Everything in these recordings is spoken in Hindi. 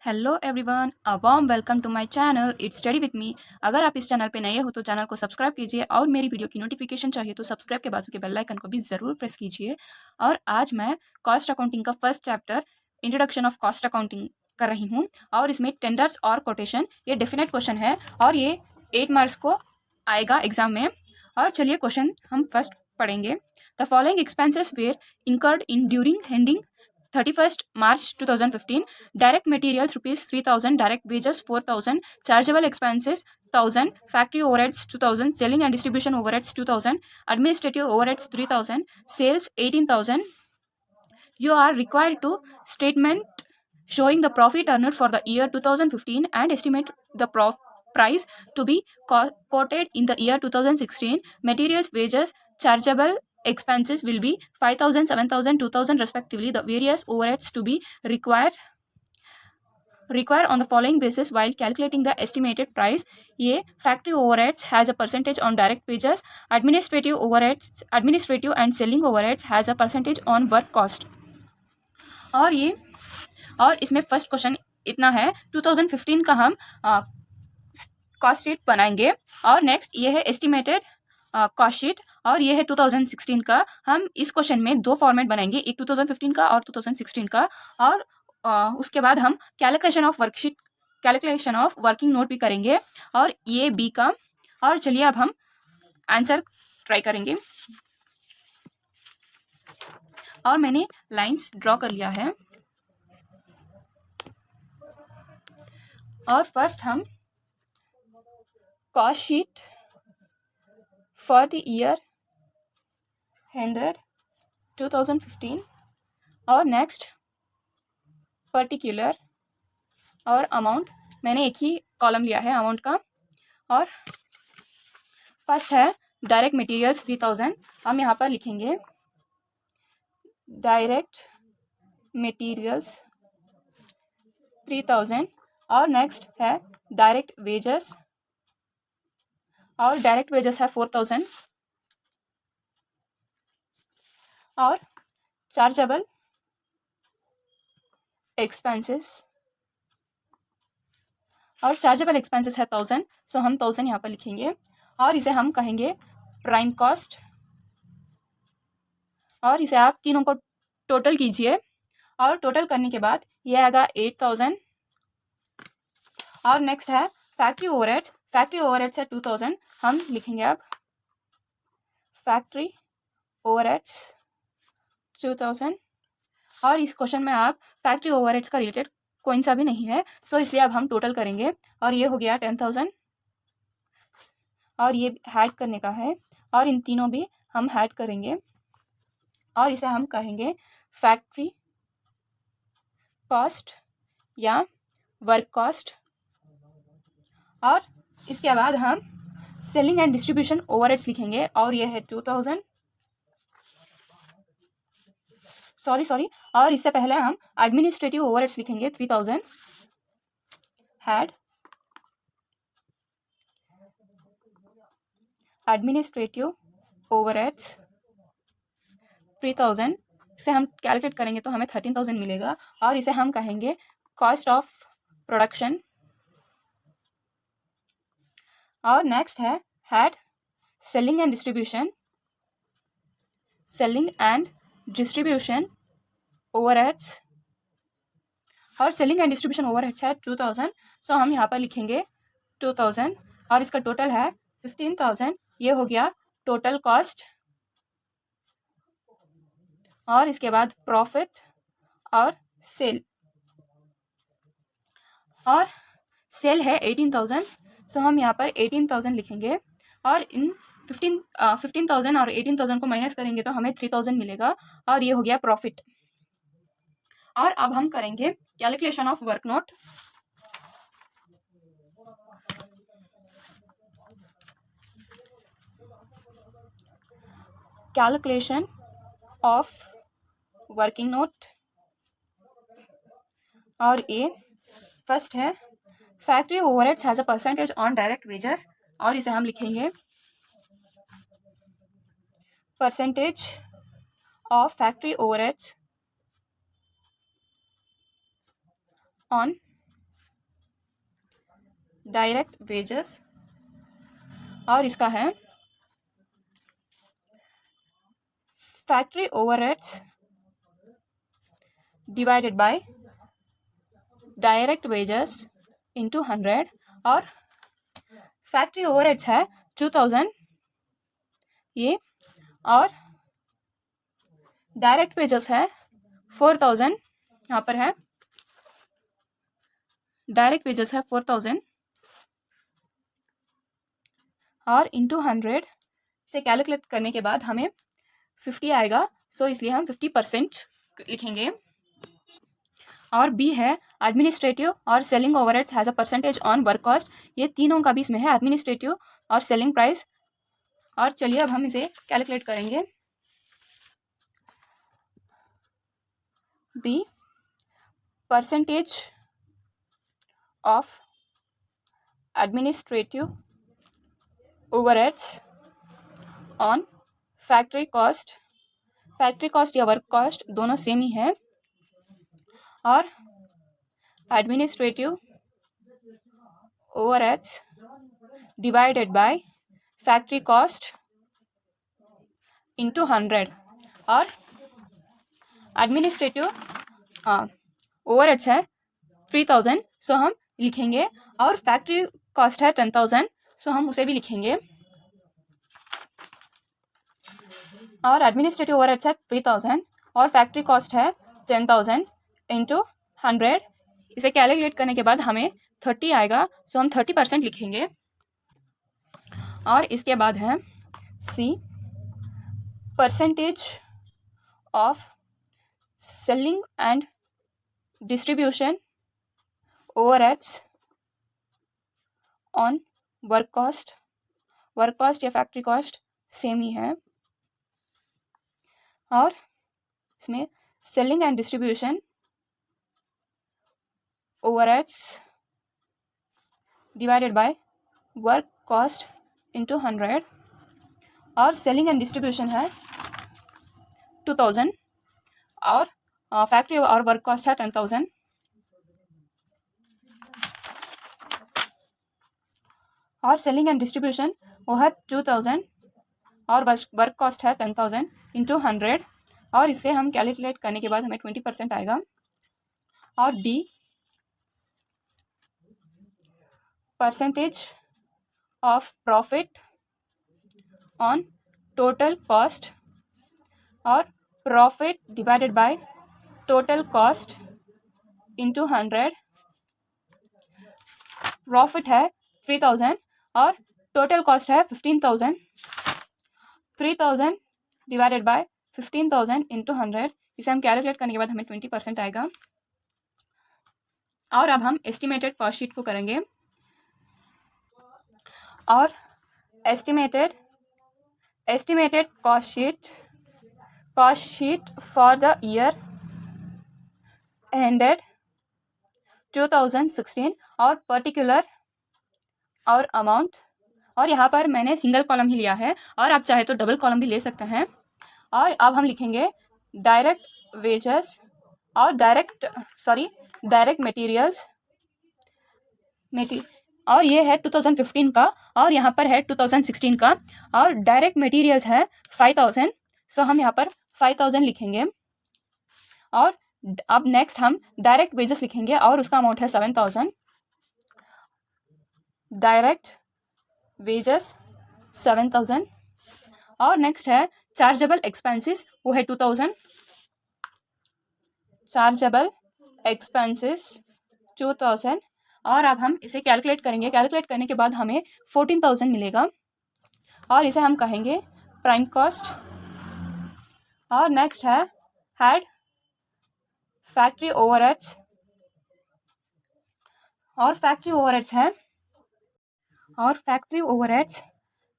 Hello everyone, a warm welcome to my channel it's study with me. अगर आप इस चैनल पे नए हो तो चैनल को सब्सक्राइब कीजिए और मेरी वीडियो की नोटिफिकेशन चाहिए तो सब्सक्राइब के बाजू के बेल आइकन को भी ज़रूर प्रेस कीजिए। और आज मैं कॉस्ट अकाउंटिंग का first chapter introduction of cost accounting कर रही हूँ। और इसमें टेंडर्स और कोटेशन ये डेफिनेट क्वेश्चन है और ये 8 मार्क्स को आएगा एग्जाम में। और चलिए क्वेश्चन हम फर्स्ट पढ़ेंगे। The following expenses were incurred in during ending 31st March 2015. Direct materials rupees 3,000, direct wages 4,000, chargeable expenses 1,000, factory overheads 2,000, selling and distribution overheads 2,000, administrative overheads 3,000, sales 18,000. You are required to statement showing the profit earned for the year 2015 and estimate the price to be quoted in the year 2016. Materials, wages, chargeable expenses will be 5,000, 7,000, 2,000 respectively. The various overheads to be required on the following basis while calculating the estimated price. A. Factory overheads has a percentage on direct wages. Administrative and selling overheads has a percentage on work cost. और इसमें फर्स्ट क्वेश्चन इतना है। 2015 का हम कॉस्ट शीट बनाएंगे और नेक्स्ट ये है एस्टिमेटेड कॉस्ट शीट और ये है 2016 का। हम इस क्वेश्चन में दो फॉर्मेट बनाएंगे, एक 2015 का और 2016 का। और उसके बाद हम कैलकुलेशन ऑफ वर्किंग नोट भी करेंगे और ये बी का। और चलिए अब हम आंसर ट्राई करेंगे। और मैंने लाइंस ड्रॉ कर लिया है। और फर्स्ट हम cost sheet for the year ended 2015 और नेक्स्ट पर्टिकुलर और अमाउंट, मैंने एक ही कॉलम लिया है अमाउंट का। और फर्स्ट है डायरेक्ट मटेरियल्स 3,000, हम यहाँ पर लिखेंगे डायरेक्ट मटेरियल्स 3,000। और नेक्स्ट है डायरेक्ट वेजेस और डायरेक्ट वेजेस है 4,000 और चार्जेबल एक्सपेंसेस और चार्जेबल एक्सपेंसेस है 1,000, सो हम 1,000 यहाँ पर लिखेंगे और इसे हम कहेंगे प्राइम कॉस्ट। और इसे आप तीनों को टोटल कीजिए और टोटल करने के बाद ये आएगा 8,000। और नेक्स्ट है फैक्ट्री ओवरहेड्स है 2,000, हम लिखेंगे अब फैक्ट्री ओवरहेड्स 2,000। और इस क्वेश्चन में आप फैक्ट्री ओवरहेड्स का रिलेटेड कोई सा भी नहीं है, सो इसलिए अब हम टोटल करेंगे और ये हो गया 10,000 और ये ऐड करने का है और इन तीनों भी हम ऐड करेंगे और इसे हम कहेंगे फैक्ट्री कॉस्ट या वर्क कॉस्ट। और इसके बाद हम सेलिंग एंड डिस्ट्रीब्यूशन ओवरहेड्स लिखेंगे और ये है 2,000 सॉरी। और इससे पहले हम एडमिनिस्ट्रेटिव ओवरहेड्स लिखेंगे 3,000 हैड एडमिनिस्ट्रेटिव ओवरहेड्स 3,000 से हम कैलकुलेट करेंगे तो हमें 13,000 मिलेगा और इसे हम कहेंगे कॉस्ट ऑफ प्रोडक्शन। और नेक्स्ट है had selling and distribution overheads और सेलिंग एंड डिस्ट्रीब्यूशन ओवरहेड्स है 2,000, सो हम यहाँ पर लिखेंगे 2,000 और इसका टोटल है 15,000। ये हो गया टोटल कॉस्ट। और इसके बाद प्रॉफिट और सेल और सेल है 18,000, सो हम यहाँ पर 18,000 लिखेंगे और इन 15,000 और 18,000 को माइनस करेंगे तो हमें 3,000 मिलेगा और ये हो गया प्रॉफिट। और अब हम करेंगे calculation of work note. Calculation of working note और ये फर्स्ट है factory overheads has a percentage on direct wages और इसे हम लिखेंगे percentage of factory overheads on direct wages, और इसका है factory overheads divided bye direct wages into 100, और फैक्ट्री ओवरहेड्स है 2000 ये, और डायरेक्ट वेजेस है 4000, यहाँ पर है डायरेक्ट वेजेस है 4000 और इंटू 100 से कैलकुलेट करने के बाद हमें 50 आएगा, सो इसलिए हम 50% लिखेंगे। और बी है एडमिनिस्ट्रेटिव और selling overheads has a percentage on work cost, ये तीनों का भी इसमें है, एडमिनिस्ट्रेटिव और सेलिंग प्राइस। और चलिए अब हम इसे कैलकुलेट करेंगे। B percentage of administrative overheads on factory cost या वर्क कॉस्ट दोनों सेम ही है, और administrative overheads divided by factory cost into 100। और एडमिनिस्ट्रेटिव ओवरहेड्स है 3000, सो हम लिखेंगे, और फैक्ट्री कॉस्ट है 10,000, सो हम उसे भी लिखेंगे। और एडमिनिस्ट्रेटिव ओवरहेड्स है 3000 और फैक्ट्री कॉस्ट है 10,000 इंटू 100, इसे कैलकुलेट करने के बाद हमें 30 आएगा, सो हम 30% लिखेंगे। और इसके बाद है C percentage of selling and distribution overheads on work cost या फैक्ट्री कॉस्ट सेम ही है, और इसमें selling and distribution overheads divided by work cost into 100, और सेलिंग एंड डिस्ट्रीब्यूशन है 2000 और फैक्ट्री और वर्क कॉस्ट है 10,000। और सेलिंग एंड डिस्ट्रीब्यूशन वो है 2000 और वर्क कॉस्ट है 10,000 इंटू 100, और इसे हम कैलकुलेट करने के बाद हमें 20% आएगा। और D percentage of profit on total cost, और profit divided by total cost into 100। Profit है 3000 और टोटल कॉस्ट है 15,000, 3000 डिवाइडेड बाय 15,000 इंटू 100, इसे हम कैलकुलेट करने के बाद हमें 20% आएगा। और अब हम एस्टिमेटेड कॉस्ट शीट को करेंगे। और estimated cost sheet for the year ended 2016 और पर्टिकुलर और अमाउंट, और यहाँ पर मैंने सिंगल कॉलम ही लिया है, और आप चाहे तो डबल कॉलम भी ले सकते हैं। और अब हम लिखेंगे डायरेक्ट वेजेस और डायरेक्ट मटेरियल्स और ये है 2015 का, और यहाँ पर है 2016 का, और डायरेक्ट मटेरियल्स है 5,000, सो हम यहाँ पर 5,000 लिखेंगे। और अब नेक्स्ट हम डायरेक्ट वेजेस लिखेंगे, और उसका अमाउंट है 7,000। डायरेक्ट वेजेस 7,000, और नेक्स्ट है चार्जेबल एक्सपेंसेस, वो है 2,000। चार्जेबल एक्सपेंसेस 2,000, और अब हम इसे कैलकुलेट करेंगे। कैलकुलेट करने के बाद हमें 14,000 मिलेगा, और इसे हम कहेंगे प्राइम कॉस्ट। और नेक्स्ट है हेड फैक्ट्री ओवरहेड्स, और फैक्ट्री ओवरहेड्स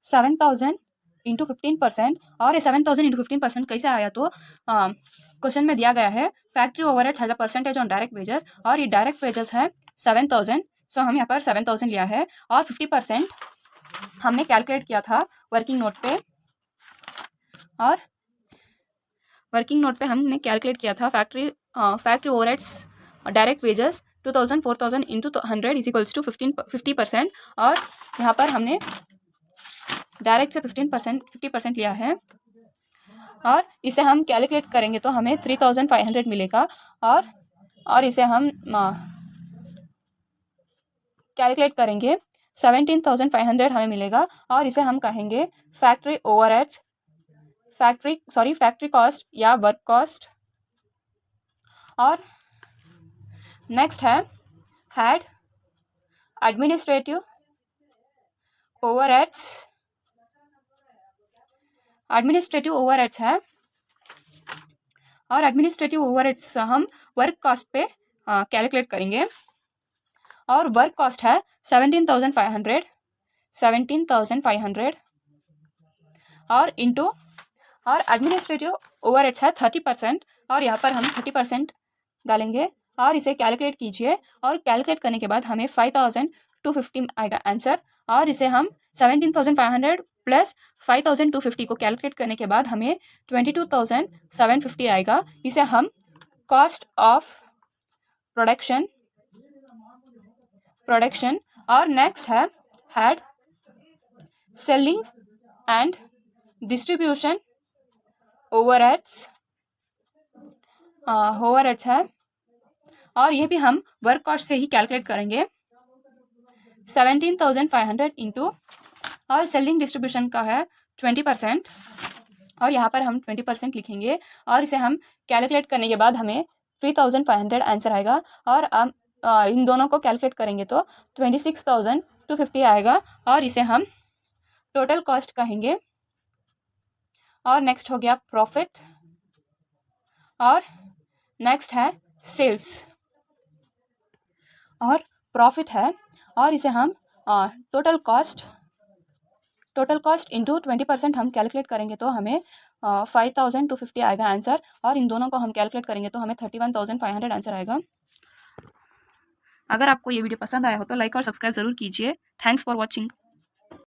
7,000 इंटू 15%, और ये 7,000 इंटू 15% कैसे आया, तो क्वेश्चन में दिया गया है factory overheads has a percentage on direct wages, और ये डायरेक्ट वेजेस है 7,000, सो हम यहाँ पर 7,000 लिया है, और 50% हमने कैलकुलेट किया था वर्किंग नोट पे। और वर्किंग नोट पे हमने कैलकुलेट किया था factory overheads direct wages 2000 4000 into 100 is equals to 50%। और यहाँ पर हमने डायरेक्ट से 50% लिया है और इसे हम कैलकुलेट करेंगे तो हमें 3500 मिलेगा। और इसे हम कैलकुलेट करेंगे 17500 हमें मिलेगा। और इसे हम कहेंगे फैक्ट्री ओवरहेड्स, फैक्ट्री कॉस्ट या वर्क कॉस्ट। और नेक्स्ट है head administrative overheads. Administrative overheads है और एडमिनिस्ट्रेटिव ओवरहेड्स हम वर्क कॉस्ट पे कैलकुलेट करेंगे। और वर्क कॉस्ट है 17,500 और इंटू और एडमिनिस्ट्रेटिव ओवरहेड्स है 30%। और यहाँ पर हम 30% डालेंगे और इसे कैलकुलेट कीजिए। और कैलकुलेट करने के बाद हमें 5250 आएगा आंसर। और इसे हम 17,500 प्लस 5250 को कैलकुलेट करने के बाद हमें 22,750 आएगा। इसे हम कॉस्ट ऑफ प्रोडक्शन और नेक्स्ट है head selling and distribution overheads है। और ये भी हम वर्क कॉस्ट से ही कैलकुलेट करेंगे। 17,500 इंटू और सेलिंग डिस्ट्रीब्यूशन का है 20% और यहाँ पर हम 20% लिखेंगे। और इसे हम कैलकुलेट करने के बाद हमें 3,500 आंसर आएगा। और इन दोनों को कैलकुलेट करेंगे तो 26,250 आएगा। और इसे हम टोटल कॉस्ट कहेंगे। और नेक्स्ट हो गया प्रॉफिट और नेक्स्ट है सेल्स। और प्रॉफिट है और इसे हम टोटल कॉस्ट इंटू 20% हम कैलकुलेट करेंगे तो हमें 5,250 आएगा आंसर। और इन दोनों को हम कैलकुलेट करेंगे तो हमें 31,500 आंसर आएगा। अगर आपको ये वीडियो पसंद आया हो तो लाइक और सब्सक्राइब ज़रूर कीजिए। Thanks for watching.